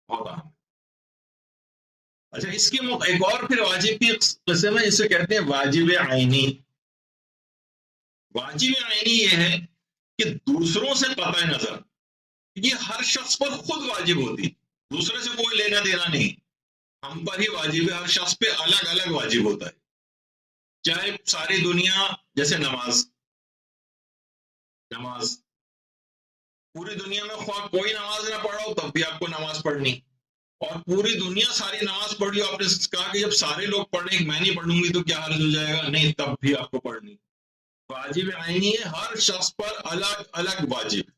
بہت اہم ہے. اچھا اس کی ایک اور پھر واجب کی قسم ہے جسے کہتے ہیں واجب عینی. واجب عینی یہ ہے کہ دوسروں سے قطع نظر یہ ہر شخص پر خود واجب ہوتی, دوسرے سے کوئی لینا دینا نہیں, ہم پر ہی واجب ہے, ہر شخص پہ الگ الگ واجب ہوتا ہے. چاہے ساری دنیا, جیسے نماز, نماز پوری دنیا میں خواہ کوئی نماز نہ پڑھا ہو تب بھی آپ کو نماز پڑھنی, اور پوری دنیا ساری نماز پڑھی ہو, آپ نے کہا کہ جب سارے لوگ پڑھیں میں نہیں پڑھوں گی تو کیا حرج ہو جائے گا, نہیں تب بھی آپ کو پڑھنی. واجب عینی ہے, ہر شخص پر الگ الگ واجب,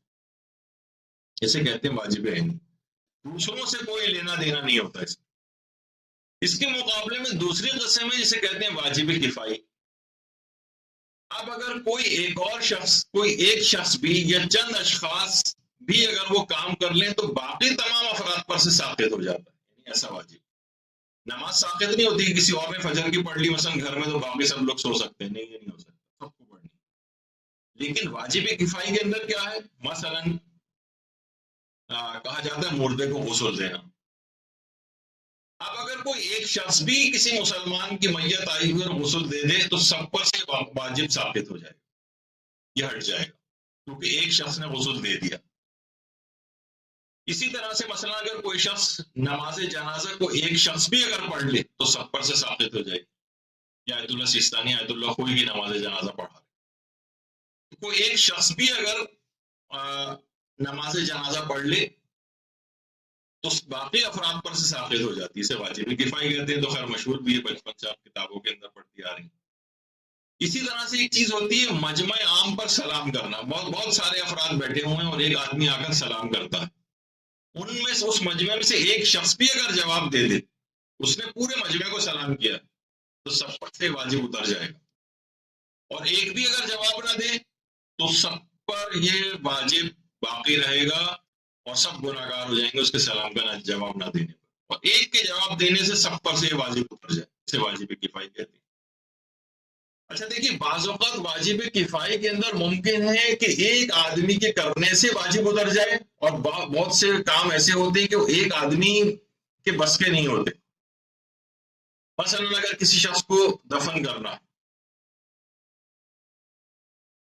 اسے کہتے ہیں واجب عینی, دوسروں سے کوئی لینا دینا نہیں ہوتا اس. اس کے مقابلے میں دوسری قسم ہے جسے کہتے ہیں واجب کفائی. اب اگر کوئی ایک اور شخص, کوئی ایک شخص بھی یا چند اشخاص بھی اگر وہ کام کر لیں تو باقی تمام افراد پر سے ساقط ہو جاتا ہے, یعنی ایسا واجب. نماز ساقط نہیں ہوتی, کسی اور نے فجر کی پڑھ لی مثلا گھر میں تو باقی سب لوگ سو سکتے ہیں, نہیں یہ نہیں ہو سکتا, سب کو پڑھنی. لیکن واجب کفائی کے اندر کیا ہے, مثلا کہا جاتا ہے مردے کو غسل دینا. اب اگر کوئی ایک شخص بھی کسی مسلمان کی میت آئی ہوئی اور غسل دے دے تو سب پر سے واجب ثابت ہو جائے گا, یہ ہٹ جائے گا کیونکہ ایک شخص نے غسل دے دیا. اسی طرح سے مثلا اگر کوئی شخص نماز جنازہ کو ایک شخص بھی اگر پڑھ لے تو سب پر سے ثابت ہو جائے گی. یا آیت اللہ سیستانی آیت اللہ کوئی بھی نماز جنازہ پڑھا, کوئی ایک شخص بھی اگر نماز جنازہ پڑھ لے تو باقی افراد پر سے ثابت ہو جاتی ہے, اسے واجب کفائی کہتے ہیں. تو خیر مشہور بھی ہے, بچپن سے آپ کتابوں کے اندر پڑھتی آ رہی ہیں. اسی طرح سے ایک چیز ہوتی ہے مجمع عام پر سلام کرنا. بہت بہت سارے افراد بیٹھے ہوئے ہیں اور ایک آدمی آ کر سلام کرتا ہے, ان میں سے اس مجمع میں سے ایک شخص بھی اگر جواب دے دے, اس نے پورے مجمع کو سلام کیا تو سب پر سے واجب اتر جائے گا, اور ایک بھی اگر جواب نہ دے تو سب پر یہ واجب باقی رہے گا اور سب گناہگار ہو جائیں گے اس کے سلام کا جواب نہ دینے پر. اور ایک کے جواب دینے سے سب پر سے واجب اتر جائے, اسے واجب کفائی کہتے ہیں. اچھا دیکھیے, بعض اوقات واجب کفائی کے اندر ممکن ہے کہ ایک آدمی کے کرنے سے واجب اتر جائے, اور بہت سے کام ایسے ہوتے ہیں کہ وہ ایک آدمی کے بس کے نہیں ہوتے. مثلا اگر کسی شخص کو دفن کرنا,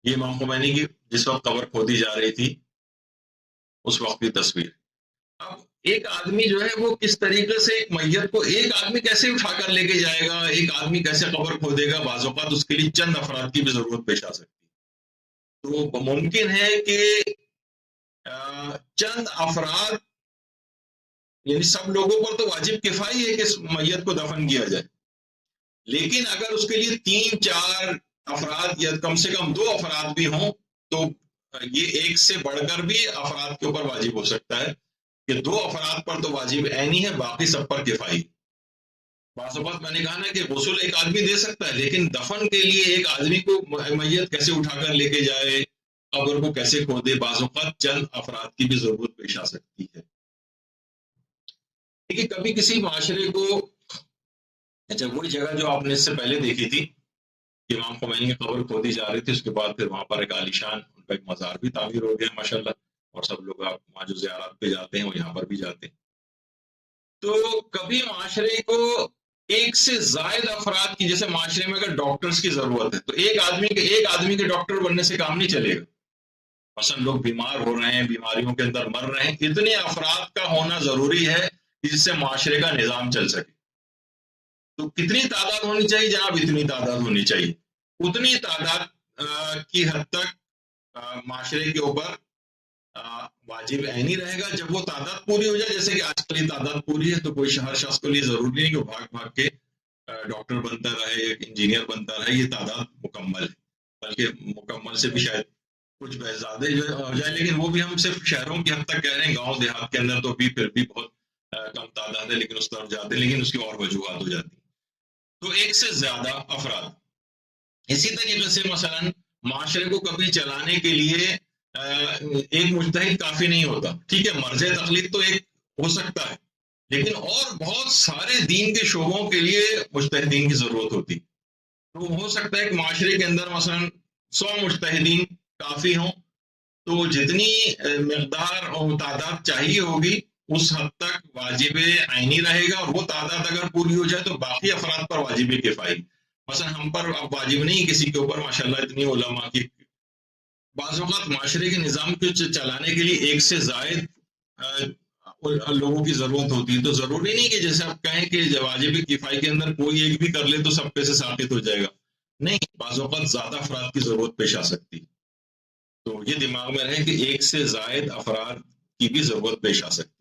یہ امام خمینی کی جس وقت قبر کھودی جا رہی تھی اس وقت کی تصویر. اب ایک آدمی جو ہے وہ کس طریقے سے ایک میت کو ایک آدمی کیسے اٹھا کر لے کے جائے گا, ایک آدمی کیسے قبر کھودے گا, بعض اوقات اس کے لیے چند افراد کی بھی ضرورت پیش آ سکتی ہے. تو ممکن ہے کہ چند افراد, یعنی سب لوگوں پر تو واجب کفائی ہے کہ اس میت کو دفن کیا جائے, لیکن اگر اس کے لیے 3-4 افراد یا کم سے کم 2 افراد بھی ہوں تو یہ ایک سے بڑھ کر بھی افراد کے اوپر واجب ہو سکتا ہے کہ 2 افراد پر تو واجب عینی ہے, باقی سب پر کفائی. بعض اوقات میں نے کہا نا کہ غسل ایک آدمی دے سکتا ہے, لیکن دفن کے لیے ایک آدمی کو میت کیسے اٹھا کر لے کے جائے, قبر کو کیسے کھودے, بعض اوقات چند افراد کی بھی ضرورت پیش آ سکتی ہے. لیکن کبھی کسی معاشرے کو, اچھا وہی جگہ جو آپ نے اس سے پہلے دیکھی تھی کہ امام خمینی کی قبر کھودی جا رہی تھی, اس کے بعد پھر وہاں پر ایک عالیشان ان کا ایک مزار بھی تعمیر ہو گیا ماشاءاللہ, اور سب لوگ وہاں جو زیارات پہ جاتے ہیں وہ یہاں پر بھی جاتے ہیں. تو کبھی معاشرے کو ایک سے زائد افراد کی, جیسے معاشرے میں اگر ڈاکٹرز کی ضرورت ہے تو ایک آدمی کے ڈاکٹر بننے سے کام نہیں چلے گا. مثلا لوگ بیمار ہو رہے ہیں, بیماریوں کے اندر مر رہے ہیں, اتنے افراد کا ہونا ضروری ہے جس سے معاشرے کا نظام چل سکے. تو کتنی تعداد ہونی چاہیے جناب, اتنی تعداد ہونی چاہیے, اتنی تعداد کی حد تک معاشرے کے اوپر واجب عینی رہے گا. جب وہ تعداد پوری ہو جائے, جیسے کہ آج کل یہ تعداد پوری ہے تو کوئی ہر شخص کے لیے ضروری نہیں کہ وہ بھاگ بھاگ کے ڈاکٹر بنتا رہے, انجینئر بنتا رہے, یہ تعداد مکمل ہے, بلکہ مکمل سے بھی شاید کچھ زیادہ جو ہو جائے, لیکن وہ بھی ہم صرف شہروں کی حد تک کہہ رہے ہیں, گاؤں دیہات کے اندر تو بھی پھر بھی بہت کم تعداد ہے, لیکن اس طرف جاتے ہیں, لیکن اس کی اور وجوہات ہو جاتی ہیں. تو ایک سے زیادہ افراد. اسی طریقے سے مثلا معاشرے کو کبھی چلانے کے لیے ایک مجتہد کافی نہیں ہوتا, ٹھیک ہے مرض تقلید تو ایک ہو سکتا ہے, لیکن اور بہت سارے دین کے شعبوں کے لیے مجتہدین کی ضرورت ہوتی. تو ہو سکتا ہے کہ معاشرے کے اندر مثلا 100 مجتہدین کافی ہوں, تو جتنی مقدار اور تعداد چاہیے ہوگی اس حد تک واجب عینی رہے گا، اور وہ تعداد اگر پوری ہو جائے تو باقی افراد پر واجب کفائی. مثلا ہم پر اب واجب نہیں کسی کے اوپر، ماشاءاللہ اتنی علماء کی بعض اوقات معاشرے کے نظام کو چلانے کے لیے ایک سے زائد لوگوں کی ضرورت ہوتی ہے. تو ضروری نہیں کہ جیسے آپ کہیں کہ واجب کفائی کے اندر کوئی ایک بھی کر لے تو سب پہ سے ثابت ہو جائے گا. نہیں، بعض اوقات زیادہ افراد کی ضرورت پیش آ سکتی. تو یہ دماغ میں رہے کہ ایک سے زائد افراد کی بھی ضرورت پیش آ سکتی.